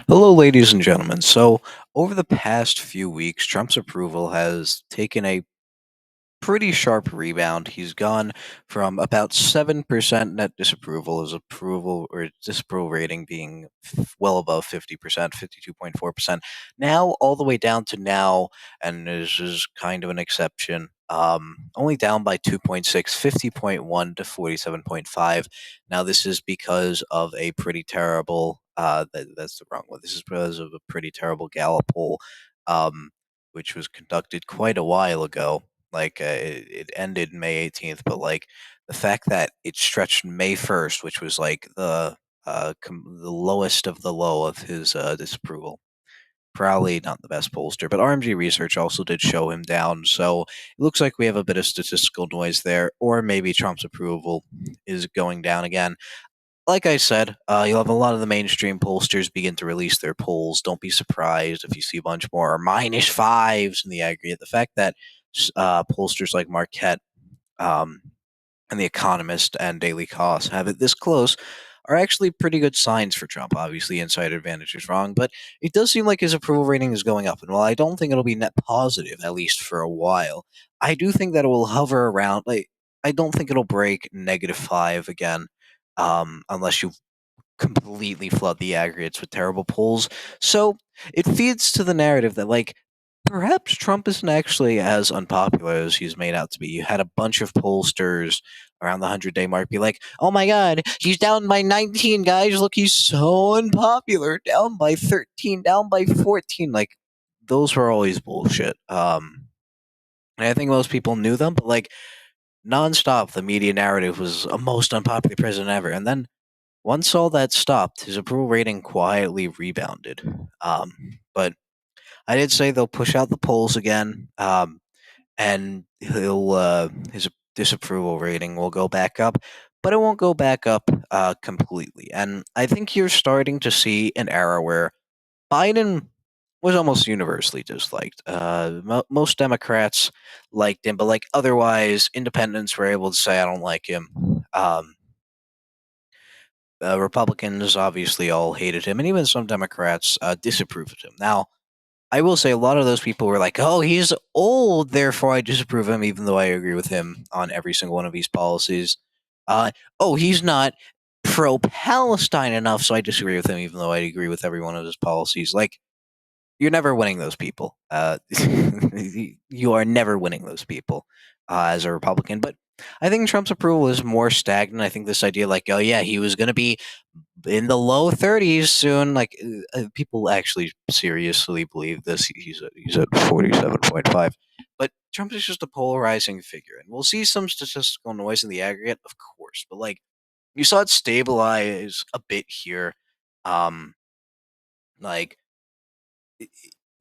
Hello, ladies and gentlemen. So, over the past few weeks, Trump's approval has taken a pretty sharp rebound. He's gone from about 7% net disapproval, his approval or disapproval rating being well above 50%, 52.4%, now all the way down to now, and this is kind of an exception, only down by 2.6, 50.1 to 47.5. Now, this is because of a pretty terrible, that's the wrong one. This is because of a pretty terrible Gallup poll, um, which was conducted quite a while ago. It ended May 18th, but like the fact that it stretched May 1st, which was like the lowest of the low of his disapproval. Probably not the best pollster, but RMG research also did show him down. So it looks like we have a bit of statistical noise there, or maybe Trump's approval is going down again. Like I said, you'll have a lot of the mainstream pollsters begin to release their polls. Don't be surprised if you see a bunch more minus fives in the aggregate. The fact that pollsters like Marquette, um, and The Economist and Daily Cost have it this close are actually pretty good signs for Trump. Obviously, inside advantage is wrong, but it does seem like his approval rating is going up. And while I don't think it'll be net positive, at least for a while, I do think that it will hover around. I don't think it'll break -5 again, unless you completely flood the aggregates with terrible polls. So it feeds to the narrative that, like, perhaps Trump isn't actually as unpopular as he's made out to be. You had a bunch of pollsters around the 100-day mark be like, oh my God, he's down by 19, guys. Look, he's so unpopular. Down by 13, down by 14. Like, those were always bullshit. And I think most people knew them, but like, nonstop, the media narrative was a most unpopular president ever. And then once all that stopped, his approval rating quietly rebounded. But I did say they'll push out the polls again, and his disapproval rating will go back up, but it won't go back up completely. And I think you're starting to see an era where Biden was almost universally disliked. Most Democrats liked him, but like otherwise, independents were able to say, "I don't like him." Um, Republicans obviously all hated him, and even some Democrats disapproved of him. Now, I will say a lot of those people were like, "Oh, he's old, therefore I disapprove of him," even though I agree with him on every single one of these policies. Oh, he's not pro-Palestine enough, so I disagree with him, even though I agree with every one of his policies. Like, you're never winning those people. You are never winning those people as a Republican. But I think Trump's approval is more stagnant. I think this idea, like, oh yeah, he was going to be in the low 30s soon. Like, people actually seriously believe this. He's at 47.5. But Trump is just a polarizing figure, and we'll see some statistical noise in the aggregate, of course. But like, you saw it stabilize a bit here. Um, like it,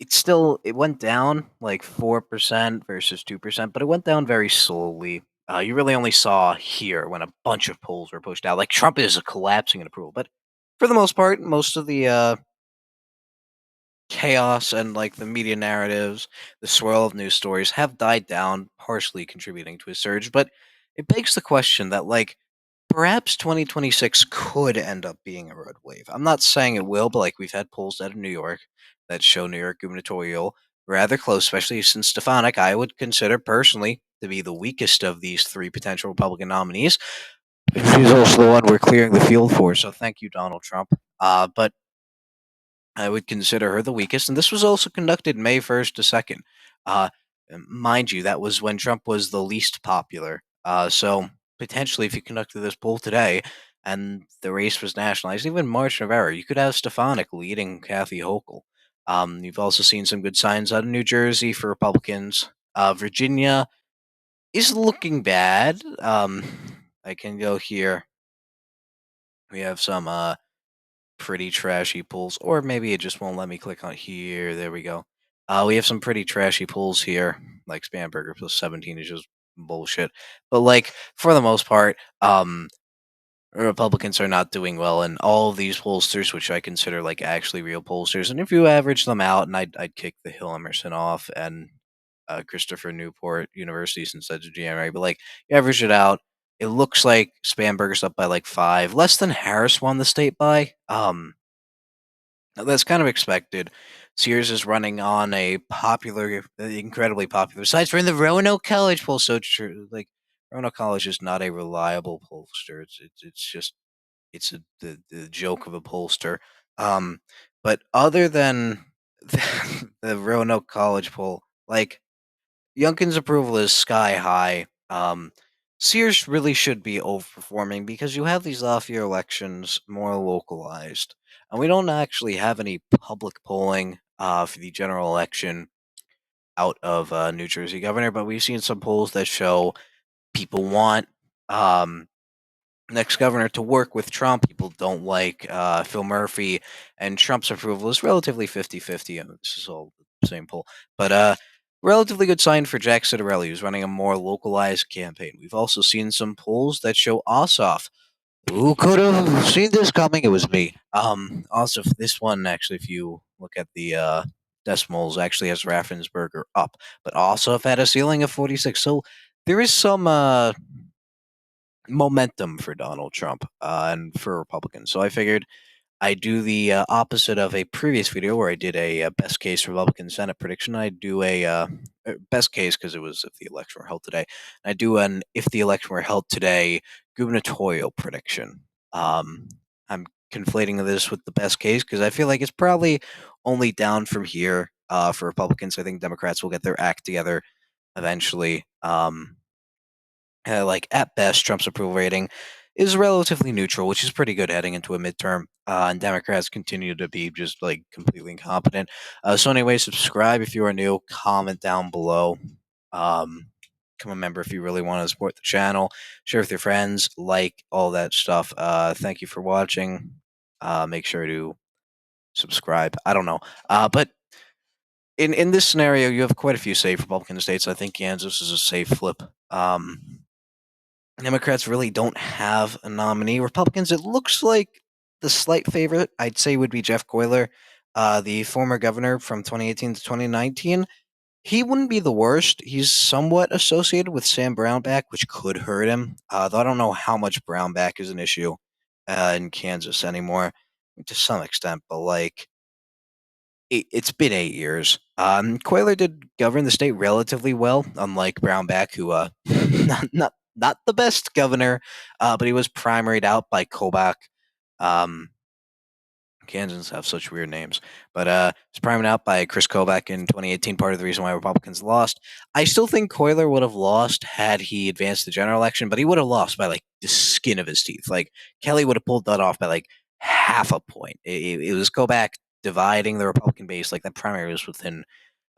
it went down like 4% versus 2%, but it went down very slowly. You really only saw here when a bunch of polls were pushed out. Like, Trump is collapsing in approval, but for the most part, most of the chaos and like the media narratives, the swirl of news stories have died down, partially contributing to a surge. But it begs the question that, like, perhaps 2026 could end up being a red wave. I'm not saying it will, but like, we've had polls out of New York that show New York gubernatorial rather close, especially since Stefanik, I would consider personally to be the weakest of these three potential Republican nominees. She's also the one we're clearing the field for, so thank you, Donald Trump. But I would consider her the weakest, and this was also conducted May 1st to 2nd. Uh, Mind you, that was when Trump was the least popular. So potentially, if you conducted this poll today and the race was nationalized, even margin of error, you could have Stefanik leading Kathy Hochul. You've also seen some good signs out of New Jersey for Republicans. Virginia is looking bad. I can go here. We have some pretty trashy pulls, or maybe it just won't let me click on here. There we go. We have some pretty trashy pulls here, like Spamberger plus 17 is just bullshit. But like, for the most part, Republicans are not doing well, and all of these pollsters, which I consider like actually real pollsters, and if you average them out, and I'd kick the Hill Emerson off and Christopher Newport University since that's a GMA, but like, you average it out, it looks like Spamberger's up by like 5, less than Harris won the state by. That's kind of expected. Sears is running on a popular, incredibly popular site for in the Roanoke College poll. So true. Like Roanoke College is not a reliable pollster. It's just the joke of a pollster. Um, but other than the Roanoke College poll, like Youngkin's approval is sky high. Sears really should be overperforming because you have these off-year elections more localized, and we don't actually have any public polling for the general election out of New Jersey governor. But we've seen some polls that show people want um, next governor to work with Trump. People don't like Phil Murphy, and Trump's approval is relatively 50-50. This is all the same poll, but relatively good sign for Jack Ciattarelli, who's running a more localized campaign. We've also seen some polls that show Ossoff. Who could have seen this coming? It was me. Ossoff, this one actually, if you look at the decimals, actually has Raffensperger up, but Ossoff had a ceiling of 46. So there is some momentum for Donald Trump and for Republicans. So I figured I'd do the opposite of a previous video where I did a, best case Republican Senate prediction. I'd do a best case because it was if the election were held today. I do an if the election were held today gubernatorial prediction. I'm conflating this with the best case because I feel like it's probably only down from here for Republicans. I think Democrats will get their act together eventually. Like at best, Trump's approval rating is relatively neutral, which is pretty good heading into a midterm. And Democrats continue to be just like completely incompetent. So anyway, subscribe if you are new. Comment down below. Um, Become a member if you really want to support the channel. Share with your friends. Like all that stuff. Thank you for watching. Make sure to subscribe. I don't know. But in this scenario, you have quite a few safe Republican states. I think Kansas is a safe flip. Democrats really don't have a nominee. Republicans, it looks like the slight favorite, I'd say, would be Jeff Coyler, the former governor from 2018 to 2019. He wouldn't be the worst. He's somewhat associated with Sam Brownback, which could hurt him. Though I don't know how much Brownback is an issue in Kansas anymore, to some extent. But like, it's been 8 years. Coyler did govern the state relatively well, unlike Brownback, who not the best governor, but he was primaried out by Kobach. Um, Kansans have such weird names, but it's primed out by Chris Kobach in 2018. Part of the reason why Republicans lost. I still think Coyler would have lost had he advanced the general election, but he would have lost by like the skin of his teeth. Like Kelly would have pulled that off by like half a point. It was Kobach dividing the Republican base. Like that primary was within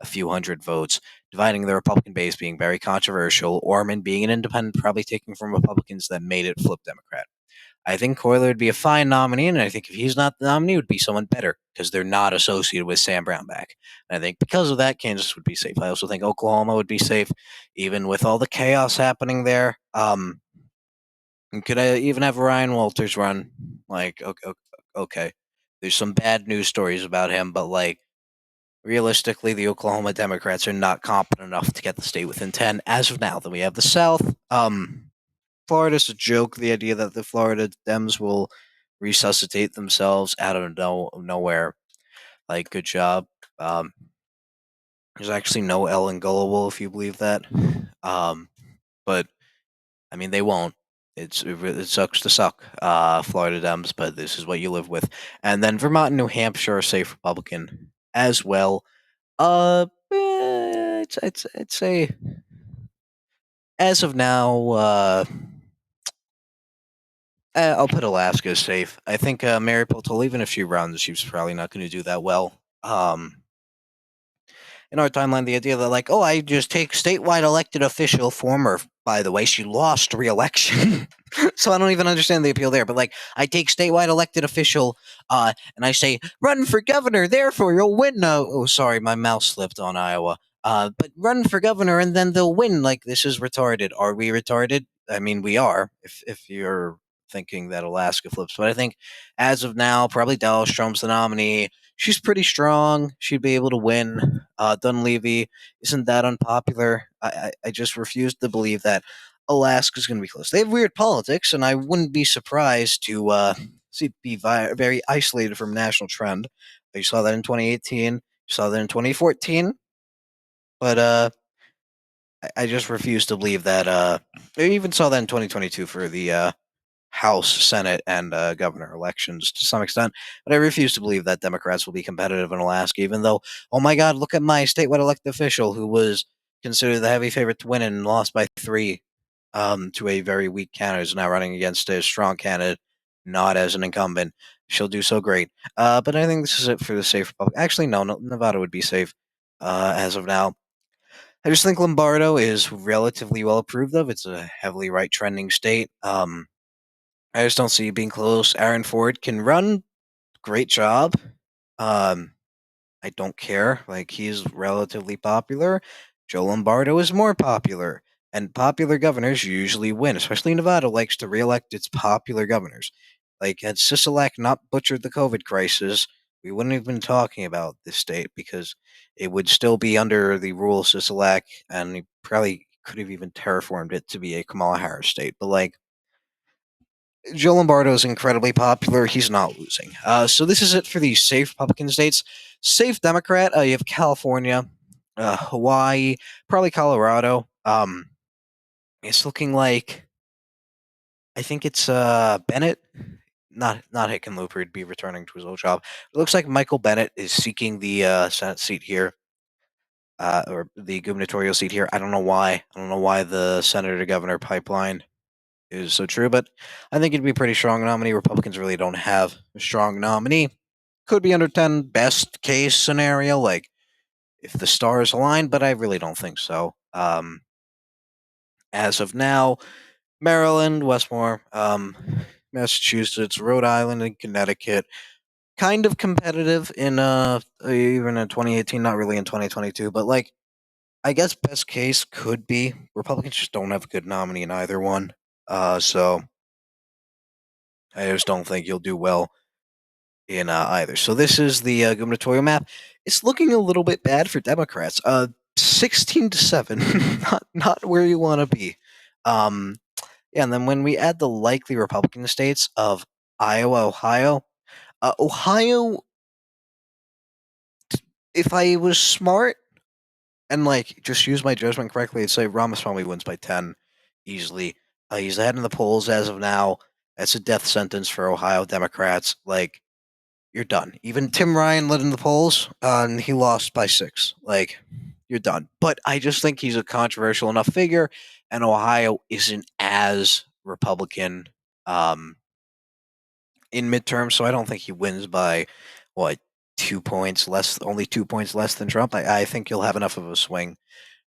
a few hundred votes, dividing the Republican base being very controversial. Orman being an independent, probably taking from Republicans that made it flip Democrat. I think Coyler would be a fine nominee, and I think if he's not the nominee, it would be someone better because they're not associated with Sam Brownback. And I think because of that, Kansas would be safe. I also think Oklahoma would be safe, even with all the chaos happening there. And could I even have Ryan Walters run? Like, okay. There's some bad news stories about him, but like, realistically, the Oklahoma Democrats are not competent enough to get the state within 10 as of now. Then we have the South. Florida's a joke. The idea that the Florida Dems will resuscitate themselves out of nowhere. Like, good job. Um, there's actually no Ellen Gullible, if you believe that. Um, but I mean, they won't. It sucks to suck, Florida Dems, but this is what you live with. And then Vermont and New Hampshire are safe Republican as well. I'd say as of now, I'll put Alaska as safe. I think Mary Potel, even if she runs, she's probably not going to do that well. In our timeline, the idea that like, oh, I just take statewide elected official, former, by the way, she lost re-election, so I don't even understand the appeal there. But like, I take statewide elected official, and I say, run for governor, therefore you'll win. No, oh, sorry, my mouse slipped on Iowa. But run for governor and then they'll win. Like, this is retarded. Are we retarded? I mean, we are. If you're thinking that Alaska flips, but I think as of now, probably Dallas Trump's the nominee. She's pretty strong. She'd be able to win. Dunleavy isn't that unpopular. I just refuse to believe that Alaska's going to be close. They have weird politics, and I wouldn't be surprised to see it be very isolated from national trend. You saw that in 2018. You saw that in 2014. But I just refuse to believe that. I even saw that in 2022 for the House, Senate, and governor elections to some extent. But I refuse to believe that Democrats will be competitive in Alaska, even though, oh my God, look at my statewide elected official who was considered the heavy favorite to win and lost by three to a very weak candidate who's now running against a strong candidate, not as an incumbent. She'll do so great. But I think this is it for the safe Republic. Actually, no, Nevada would be safe as of now. I just think Lombardo is relatively well approved of. It's a heavily right trending state. I just don't see it being close. Aaron Ford can run, great job. Um, I don't care. Like he's relatively popular. Joe Lombardo is more popular, and popular governors usually win. Especially Nevada likes to reelect its popular governors. Like had Sisolak not butchered the COVID crisis, we wouldn't have been talking about this state because it would still be under the rule of Sisolak, and he probably could have even terraformed it to be a Kamala Harris state. But like Joe Lombardo is incredibly popular. He's not losing. So this is it for the safe Republican states. Safe Democrat, you have California, Hawaii, probably Colorado. It's looking like I think it's Bennett, not Hickenlooper. He'd be returning to his old job. It looks like Michael Bennett is seeking the Senate seat here, or the gubernatorial seat here. I don't know why. I don't know why the senator to governor pipeline is so true, but I think it'd be a pretty strong nominee. Republicans really don't have a strong nominee. Could be under 10 best case scenario, like if the stars align, but I really don't think so. As of now, Maryland, Westmore, Massachusetts, Rhode Island, and Connecticut, kind of competitive in even in 2018, not really in 2022, but like I guess best case could be Republicans just don't have a good nominee in either one. So I just don't think you'll do well in either. So this is the gubernatorial map. It's looking a little bit bad for Democrats. 16-7, not where you want to be. Um, yeah, and then when we add the likely Republican states of Iowa, Ohio, Ohio, if I was smart and like just use my judgment correctly, I'd say Ramaswamy wins by 10 easily. He's ahead in the polls as of now. That's a death sentence for Ohio Democrats. Like you're done. Even Tim Ryan led in the polls, and he lost by 6. Like, you're done. But I just think he's a controversial enough figure, and Ohio isn't as Republican um, in midterms, so I don't think he wins by what 2 points less, only 2 points less than Trump. I think he'll have enough of a swing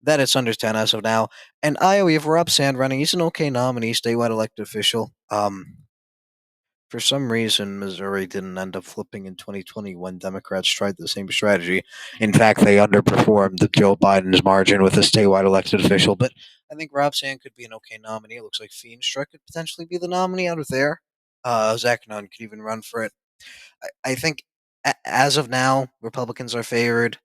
that it's under 10 as of now. And Iowa, if Rob Sand running, he's an okay nominee, statewide elected official. For some reason, Missouri didn't end up flipping in 2020 when Democrats tried the same strategy. In fact, they underperformed Joe Biden's margin with a statewide elected official. But I think Rob Sand could be an okay nominee. It looks like Feenstra could potentially be the nominee out of there. Zach Nunn could even run for it. I think as of now, Republicans are favored.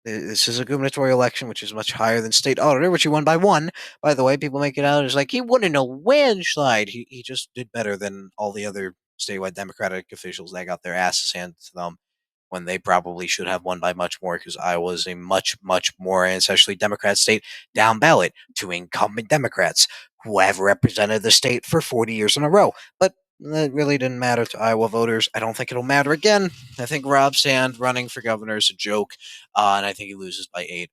This is a gubernatorial election, which is much higher than state auditor, which he won by 1. By the way, people make it out as like he won in a landslide. He just did better than all the other statewide Democratic officials that got their asses handed to them when they probably should have won by much more because Iowa is a much, much more ancestry Democrat state down ballot to incumbent Democrats who have represented the state for 40 years in a row. But that really didn't matter to Iowa voters. I don't think it'll matter again. I think Rob Sand running for governor is a joke, and I think he loses by 8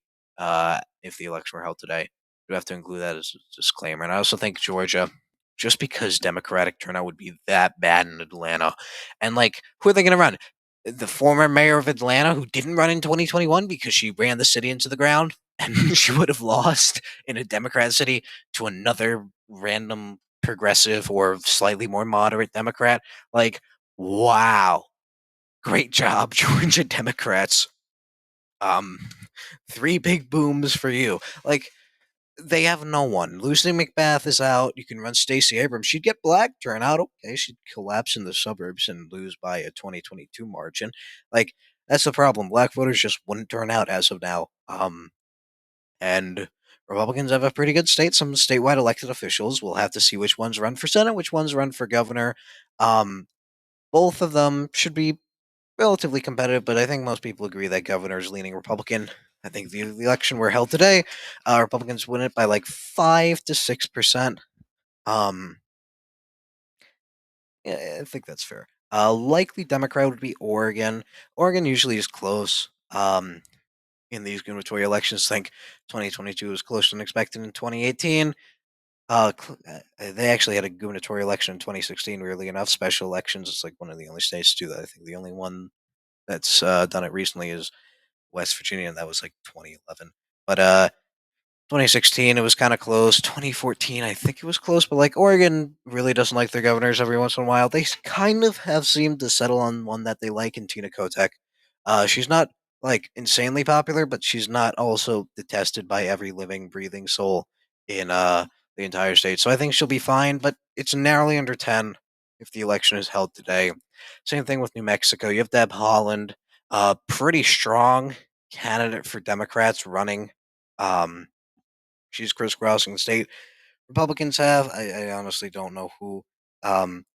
if the election were held today. You have to include that as a disclaimer. And I also think Georgia, just because Democratic turnout would be that bad in Atlanta, and like, who are they going to run? The former mayor of Atlanta who didn't run in 2021 because she ran the city into the ground and she would have lost in a Democrat city to another random progressive or slightly more moderate Democrat. Like, wow. Great job, Georgia Democrats. Um, 3 big booms for you. Like, they have no one. Lucy McBath is out. You can run Stacey Abrams. She'd get black turnout. Okay, she'd collapse in the suburbs and lose by a 2022 margin. Like that's the problem. Black voters just wouldn't turn out as of now. And Republicans have a pretty good state. Some statewide elected officials. We'll have to see which ones run for Senate, which ones run for governor. Um, both of them should be relatively competitive, but I think most people agree that governor is leaning Republican. I think the election were held today. Republicans win it by like 5 to 6%. Um, yeah, I think that's fair. Likely Democrat would be Oregon. Oregon usually is close. In these gubernatorial elections, I think 2022 was closer than expected in 2018. They actually had a gubernatorial election in 2016. Weirdly enough, special elections. It's like one of the only states to do that. I think the only one that's done it recently is West Virginia, and that was like 2011. But 2016, it was kind of close. 2014, I think it was close, but like Oregon really doesn't like their governors every once in a while. They kind of have seemed to settle on one that they like in Tina Kotek. She's not like insanely popular, but she's not also detested by every living, breathing soul in the entire state. So I think she'll be fine, but it's narrowly under 10 if the election is held today. Same thing with New Mexico. You have Deb Haaland, pretty strong candidate for Democrats running. Um, she's crisscrossing the state. Republicans have. I honestly don't know who. Um,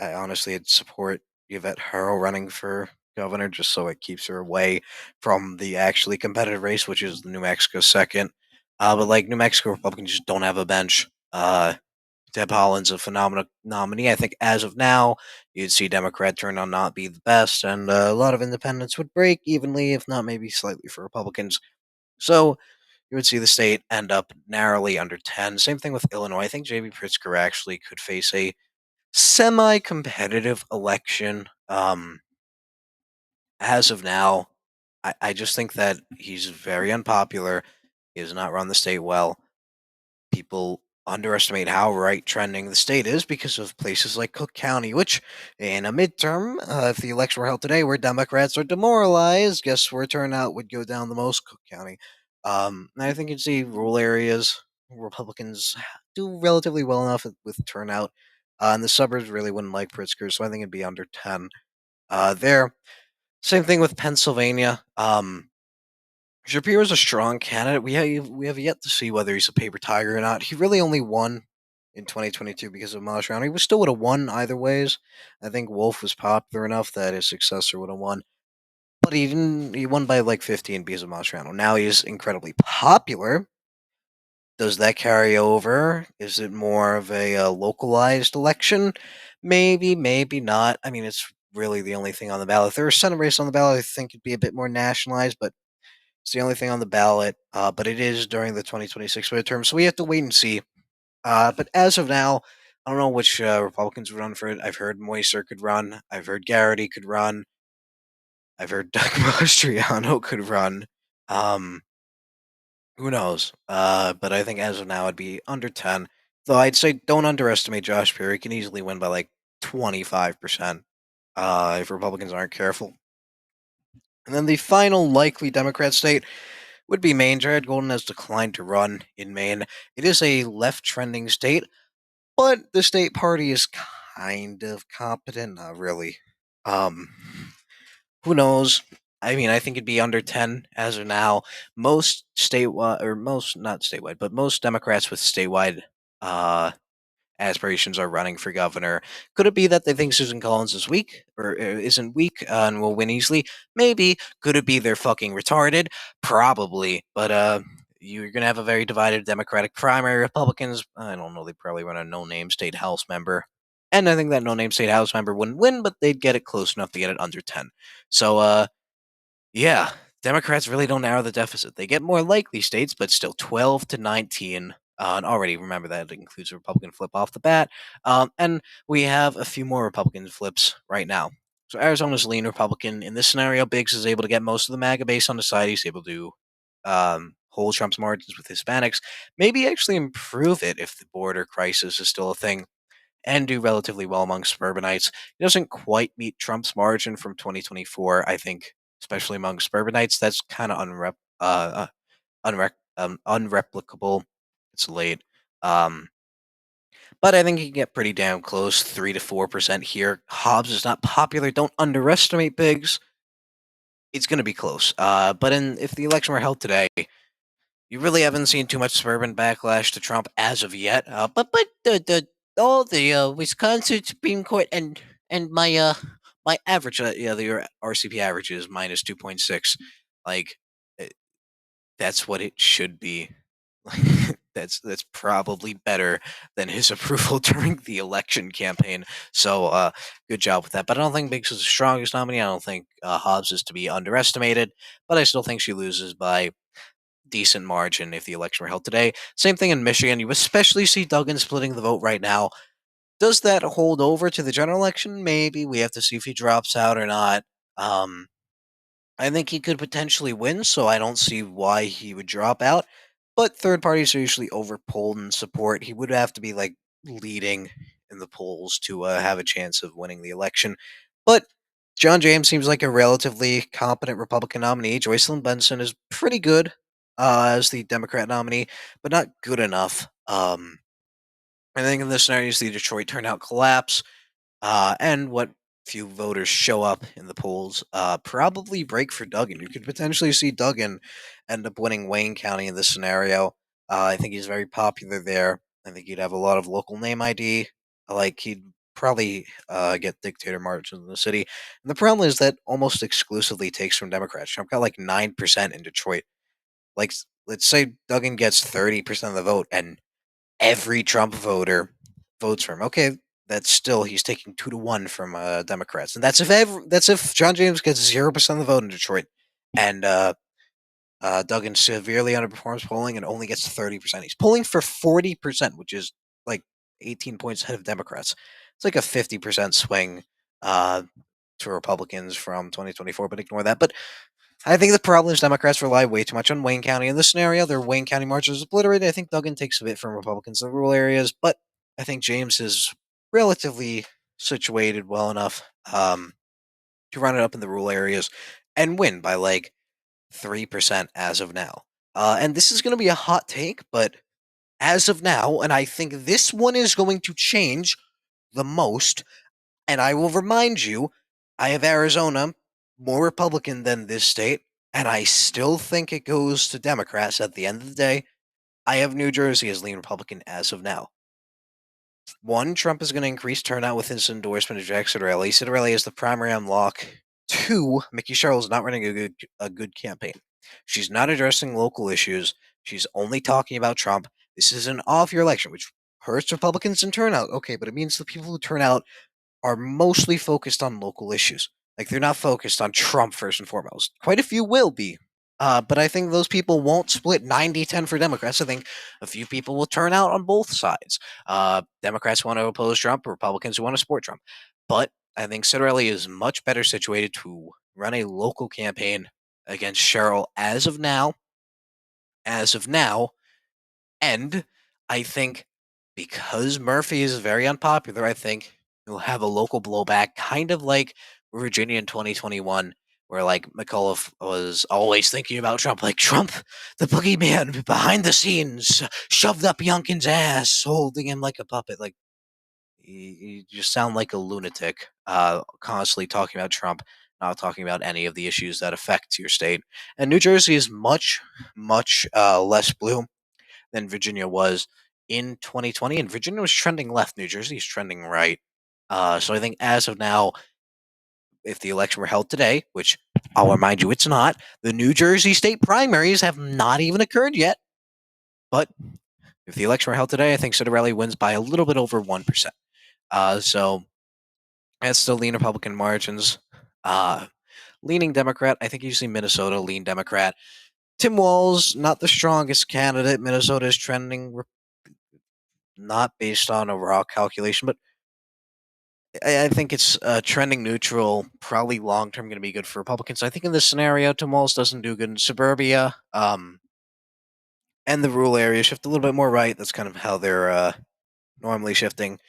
I honestly would support Yvette Herro running for governor just so it keeps her away from the actually competitive race, which is the New Mexico second. But like New Mexico Republicans just don't have a bench. Deb Haaland's a phenomenal nominee. I think as of now, you'd see Democrat turnout not be the best, and a lot of independents would break evenly, if not maybe slightly, for Republicans. So you would see the state end up narrowly under 10. Same thing with Illinois. I think J.B. Pritzker actually could face a semi-competitive election. As of now, I just think that he's very unpopular. He has not run the state well. People underestimate how right trending the state is because of places like Cook County, which in a midterm, if the election were held today, where Democrats are demoralized, guess where turnout would go down the most? Cook County. And I think you'd see rural areas, Republicans do relatively well enough with turnout. And the suburbs really wouldn't like Pritzker, so I think it'd be under 10 there. Same thing with Pennsylvania. Shapiro's a strong candidate. We have yet to see whether he's a paper tiger or not. He really only won in 2022 because of Mastriano. He was still would have won either ways. I think Wolf was popular enough that his successor would have won, but he didn't. He won by like 15 because of Mastriano. Now he's incredibly popular. Does that carry over? Is it more of a localized election? Maybe, maybe not. I mean, it's really the only thing on the ballot. If there was a Senate race on the ballot, I think it'd be a bit more nationalized, but it's the only thing on the ballot, but it is during the 2026 midterm, so we have to wait and see. But as of now, I don't know which Republicans would run for it. I've heard Moiser could run. I've heard Garrity could run. I've heard Doug Mastriano could run. Um, who knows? But I think as of now, it'd be under 10. Though I'd say don't underestimate Josh Perry. He can easily win by like 25% if Republicans aren't careful. And then the final likely Democrat state would be Maine. Jared Golden has declined to run in Maine. It is a left trending state, but the state party is kind of competent. Not really. Um, who knows? I mean, I think it'd be under 10 as of now. Most statewide, or most, not statewide, but most Democrats with statewide uh, aspirations are running for governor. Could it be that they think Susan Collins is weak or isn't weak and will win easily? Maybe. Could it be they're fucking retarded? Probably. But you're gonna have a very divided Democratic primary. Republicans, I don't know, they probably run a no-name state House member. And I think that no-name state House member wouldn't win, but they'd get it close enough to get it under 10. So yeah, Democrats really don't narrow the deficit. They get more likely states, but still 12 to 19. And already remember that it includes a Republican flip off the bat. And we have a few more Republican flips right now. So Arizona's lean Republican. In this scenario, Biggs is able to get most of the MAGA base on the side. He's able to hold Trump's margins with Hispanics. Maybe actually improve it if the border crisis is still a thing and do relatively well among suburbanites. He doesn't quite meet Trump's margin from 2024, I think, especially among suburbanites. That's kind of unreplicable. It's late. Um, but I think he can get pretty damn close, 3 to 4% here. Hobbs is not popular. Don't underestimate Biggs. It's going to be close. But if the election were held today, you really haven't seen too much suburban backlash to Trump as of yet. But the all the Wisconsin Supreme Court and my my average, yeah, the RCP average is minus 2.6. Like, eh, that's what it should be. That's probably better than his approval during the election campaign. So, good job with that. But I don't think Biggs is the strongest nominee. I don't think Hobbs is to be underestimated. But I still think she loses by decent margin if the election were held today. Same thing in Michigan. You especially see Duggan splitting the vote right now. Does that hold over to the general election? Maybe we have to see if he drops out or not. Um, I think he could potentially win, so I don't see why he would drop out. But third parties are usually overpolled in support. He would have to be like leading in the polls to have a chance of winning the election. But John James seems like a relatively competent Republican nominee. Joycelyn Benson is pretty good as the Democrat nominee, but not good enough. I think in this scenario, you see the Detroit turnout collapse. And what few voters show up in the polls probably break for Duggan. You could potentially see Duggan end up winning Wayne County in this scenario. I think he's very popular there. I think he'd have a lot of local name ID. Like he'd probably get dictator marches in the city. And the problem is that almost exclusively takes from Democrats. Trump got like 9% in Detroit. Like let's say Duggan gets 30% of the vote, and every Trump voter votes for him. Okay, that's still he's taking 2-1 from Democrats, and that's if John James gets 0% of the vote in Detroit, and Duggan severely underperforms polling and only gets 30%. He's polling for 40%, which is like 18 points ahead of Democrats. It's like a 50% swing uh, to Republicans from 2024, but ignore that. But I think the problem is Democrats rely way too much on Wayne County. In this scenario, their Wayne County marches is obliterated. I think Duggan takes a bit from Republicans in the rural areas, but I think James is relatively situated well enough to run it up in the rural areas and win by like 3% as of now. And this is going to be a hot take, but as of now, and I think this one is going to change the most, and I will remind you, I have Arizona more Republican than this state, and I still think it goes to Democrats at the end of the day. I have New Jersey as lean Republican as of now. One, Trump is going to increase turnout with his endorsement of Jack Ciattarelli. Ciattarelli is the primary unlock. Two, Mickey Sherrill is not running a good campaign. She's not addressing local issues. She's only talking about Trump. This is an off-year election, which hurts Republicans in turnout. Okay, but it means the people who turn out are mostly focused on local issues. Like they're not focused on Trump first and foremost. Quite a few will be. But I think those people won't split 90-10 for Democrats. I think a few people will turn out on both sides. Democrats want to oppose Trump, Republicans who want to support Trump. But I think Citarelli is much better situated to run a local campaign against Cheryl as of now. As of now, and I think because Murphy is very unpopular, I think he'll have a local blowback, kind of like Virginia in 2021, where like McAuliffe was always thinking about Trump, like Trump, the boogeyman behind the scenes, shoved up Youngkin's ass, holding him like a puppet. Like you just sound like a lunatic, constantly talking about Trump, not talking about any of the issues that affect your state. And New Jersey is much, much less blue than Virginia was in 2020, and Virginia was trending left. New Jersey is trending right. So I think as of now, if the election were held today, which I'll remind you it's not, the New Jersey state primaries have not even occurred yet. But if the election were held today, I think Citarelli wins by a little bit over 1%. So that's still lean Republican margins. Leaning Democrat, I think you see Minnesota lean Democrat. Tim Walz, not the strongest candidate. Minnesota is trending not based on a raw calculation, but I think it's trending neutral. Probably long term going to be good for Republicans. I think in this scenario, Tim Walz doesn't do good in suburbia, and the rural areas shift a little bit more right. That's kind of how they're normally shifting.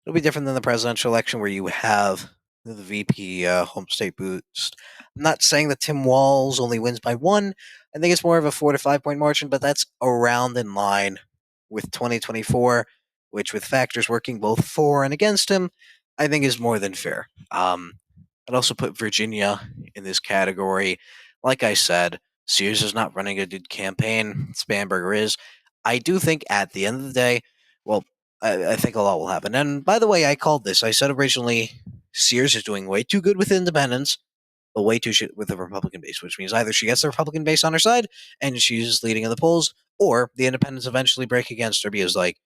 It'll be different than the presidential election where you have the VP home state boost. I'm not saying that Tim Walz only wins by one. I think it's more of a 4 to 5 point margin, but that's around in line with 2024, which with factors working both for and against him, I think is more than fair. I'd also put Virginia in this category. Like I said, Sears is not running a good campaign. Spanberger is. I do think at the end of the day, well, I think a lot will happen. And by the way, I called this. I said originally Sears is doing way too good with independents, but way too shit with the Republican base, which means either she gets the Republican base on her side and she's leading in the polls, or the independents eventually break against her because like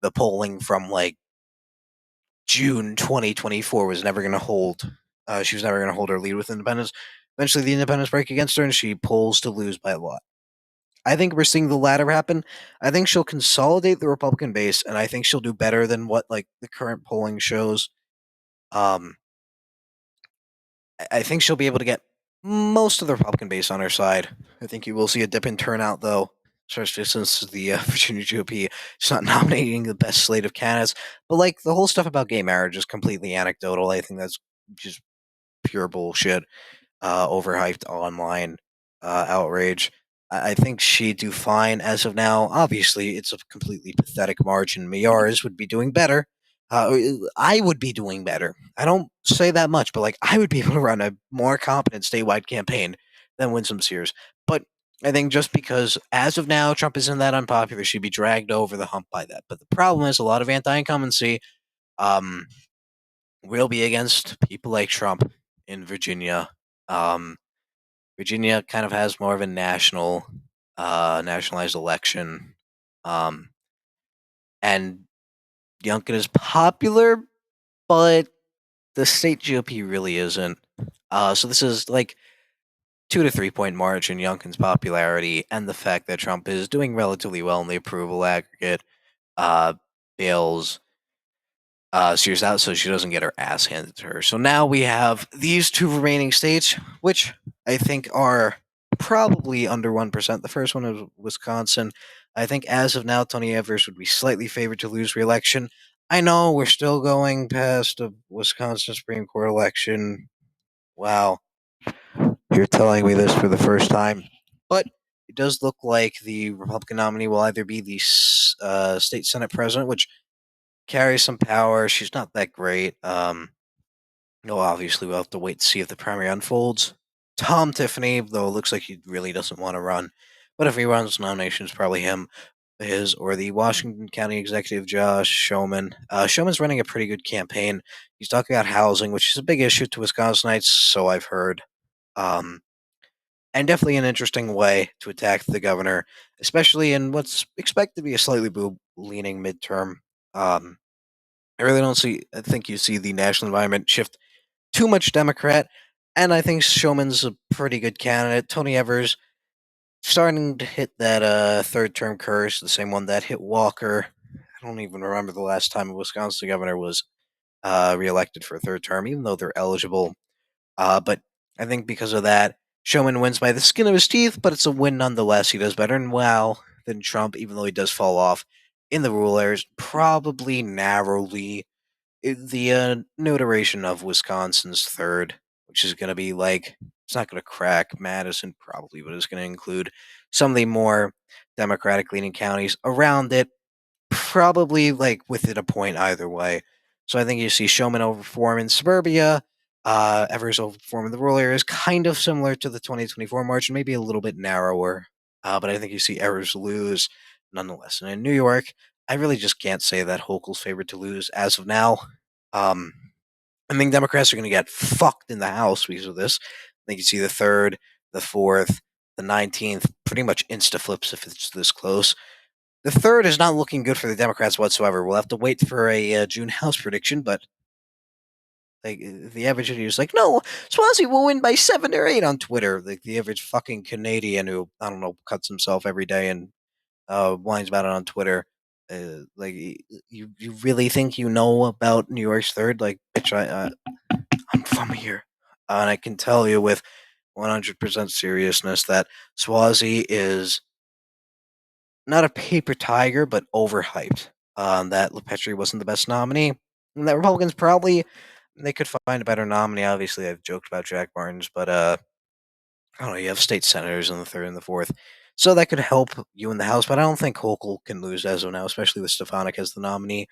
the polling from like June 2024 was never going to hold. She was never going to hold her lead with independents. Eventually, the independents break against her, and she polls to lose by a lot. I think we're seeing the latter happen. I think she'll consolidate the Republican base, and I think she'll do better than what like the current polling shows. Um, I think she'll be able to get most of the Republican base on her side. I think you will see a dip in turnout, though, especially since the Virginia GOP is not nominating the best slate of candidates. But like the whole stuff about gay marriage is completely anecdotal. I think that's just pure bullshit, overhyped online outrage. I think she'd do fine as of now. Obviously, it's a completely pathetic margin. Mayars would be doing better. I would be doing better. I don't say that much, but like I would be able to run a more competent statewide campaign than Winsome Sears. But I think just because as of now Trump isn't that unpopular, she'd be dragged over the hump by that. But the problem is a lot of anti-incumbency um, will be against people like Trump in Virginia. Um, Virginia kind of has more of a nationalized election, um, and Youngkin is popular, but the state GOP really isn't. So this is like 2 to 3 point margin Youngkin's popularity, and the fact that Trump is doing relatively well in the approval aggregate. Uh, Bales Sears out so she doesn't get her ass handed to her. So now we have these two remaining states, which I think are probably under 1%. The first one is Wisconsin. I think as of now, Tony Evers would be slightly favored to lose re-election. I know we're still going past a Wisconsin Supreme Court election. Wow, you're telling me this for the first time. But it does look like the Republican nominee will either be the state Senate president, which carries some power. She's not that great. No, obviously we'll have to wait to see if the primary unfolds. Tom Tiffany, though, it looks like he really doesn't want to run. But if he runs, nomination is probably him, his, or the Washington County Executive Josh Showman. Showman's running a pretty good campaign. He's talking about housing, which is a big issue to Wisconsinites, so I've heard. Um, and definitely an interesting way to attack the governor, especially in what's expected to be a slightly blue leaning midterm. Um, I really don't see. I think you see the national environment shift too much Democrat, and I think Showman's a pretty good candidate. Tony Evers starting to hit that third term curse, the same one that hit Walker. I don't even remember the last time a Wisconsin governor was reelected for a third term, even though they're eligible. But I think because of that, Showman wins by the skin of his teeth, but it's a win nonetheless. He does better and well than Trump, even though he does fall off in the rural areas, probably narrowly the new iteration of Wisconsin's third, which is going to be like, it's not going to crack Madison probably, but it's going to include some of the more Democratic leaning counties around it, probably like within a point either way. So I think you see Showman overperform in suburbia, Evers overperform in the rural areas, kind of similar to the 2024 margin, maybe a little bit narrower. But I think you see Evers lose nonetheless. And in New York, I really just can't say that Hochul's favored to lose as of now. Um, I think Democrats are going to get fucked in the House because of this. I think you see the third, the fourth, the 19th, pretty much insta flips if it's this close. The third is not looking good for the Democrats whatsoever. We'll have to wait for a June House prediction, but like the average idiot is like, no, Swansea will win by 7 or 8 on Twitter. Like the average fucking Canadian who I don't know cuts himself every day and whines about it on Twitter. Like you really think you know about New York's third? Like, bitch, I'm from here, and I can tell you with 100% seriousness that Swazi is not a paper tiger, but overhyped. That LePetri wasn't the best nominee, and that Republicans probably they could find a better nominee. Obviously, I've joked about Jack Martins, but I don't know. You have state senators in the third and the fourth, so that could help you in the House. But I don't think Hochul can lose as of now, especially with Stefanik as the nominee.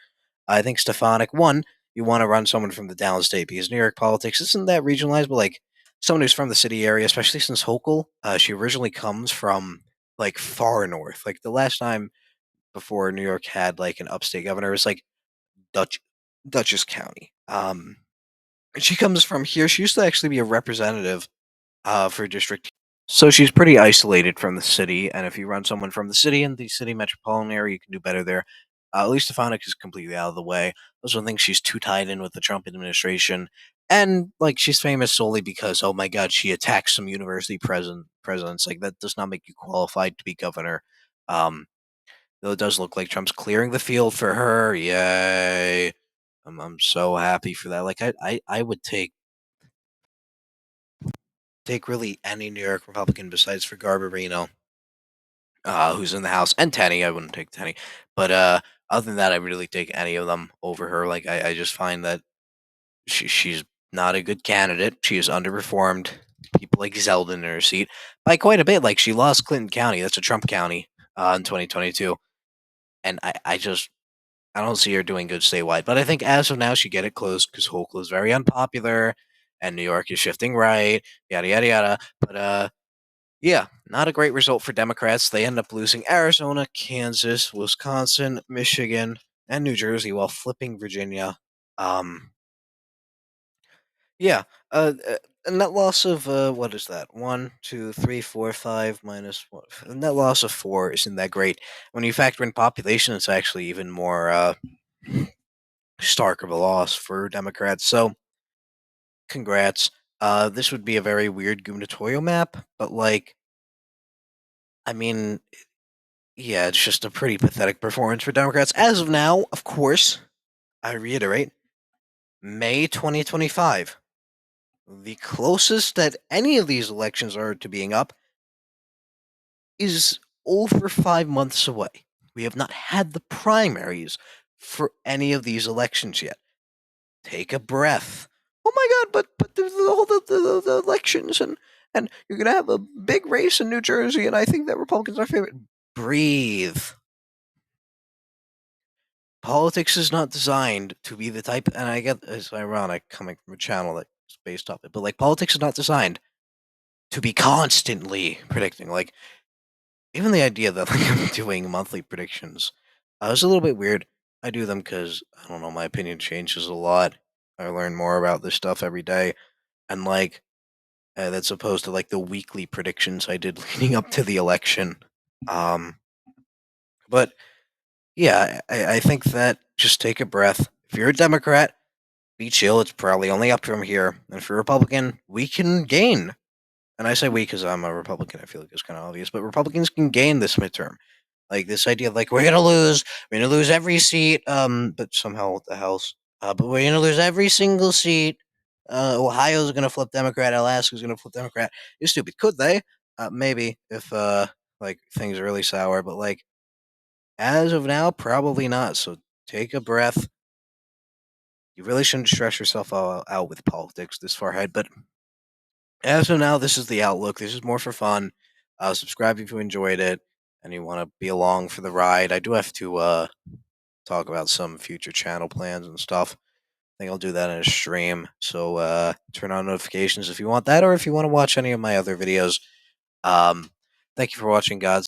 I think Stefanik, one, you want to run someone from the downstate because New York politics isn't that regionalized, but like someone who's from the city area, especially since Hochul, she originally comes from like far north. Like the last time before New York had like an upstate governor, it was like Dutch Dutchess County. She comes from here. She used to actually be a representative for district. So she's pretty isolated from the city, and if you run someone from the city and the city metropolitan area, you can do better there. At least Stefanik is completely out of the way. I also think she's too tied in with the Trump administration, and like she's famous solely because oh my god, she attacked some university presidents. Like that does not make you qualified to be governor. Um, though it does look like Trump's clearing the field for her. Yay! I'm so happy for that. Like I would take really any New York Republican besides for Garbarino, who's in the House, and Tenney. I wouldn't take Tenney, but other than that, I really take any of them over her. Like I just find that she's not a good candidate. She is underperformed. People like Zeldin in her seat by quite a bit. Like she lost Clinton County. That's a Trump county in 2022, and I don't see her doing good statewide. But I think as of now, she get it close because Hochul is very unpopular, and New York is shifting right. Yada yada yada. But yeah, not a great result for Democrats. They end up losing Arizona, Kansas, Wisconsin, Michigan, and New Jersey while flipping Virginia. Um, yeah, a net loss of what is that? One, two, three, four, five minus what? A net loss of four isn't that great. When you factor in population, it's actually even more stark of a loss for Democrats. So, congrats. This would be a very weird gubernatorial map, but like, I mean, yeah, it's just a pretty pathetic performance for Democrats. As of now, of course, I reiterate, May 2025. The closest that any of these elections are to being up is over 5 months away. We have not had the primaries for any of these elections yet. Take a breath. Oh my God! But all the elections and you're gonna have a big race in New Jersey, and I think that Republicans are favorite. Breathe. Politics is not designed to be the type, and I get it's ironic coming from a channel that's based off it, but like politics is not designed to be constantly predicting. Like even the idea that like I'm doing monthly predictions, is a little bit weird. I do them because I don't know, my opinion changes a lot. I learn more about this stuff every day, and like that's opposed to like the weekly predictions I did leading up to the election. Um, but yeah, I think that just take a breath. If you're a Democrat, be chill. It's probably only up from here. And if you're a Republican, we can gain. And I say we because I'm a Republican. I feel like it's kind of obvious, but Republicans can gain this midterm. Like this idea of like we're gonna lose every seat. But somehow with the House, but we're gonna lose every single seat. Ohio's gonna flip Democrat. Alaska's gonna flip Democrat. You're stupid. Could they? Maybe if like things are really sour. But like as of now, probably not. So take a breath. You really shouldn't stress yourself out with politics this far ahead. But as of now, this is the outlook. This is more for fun. Subscribe if you enjoyed it and you want to be along for the ride. I do have to talk about some future channel plans and stuff. I think I'll do that in a stream. So turn on notifications if you want that, or if you want to watch any of my other videos. Um, thank you for watching, gods.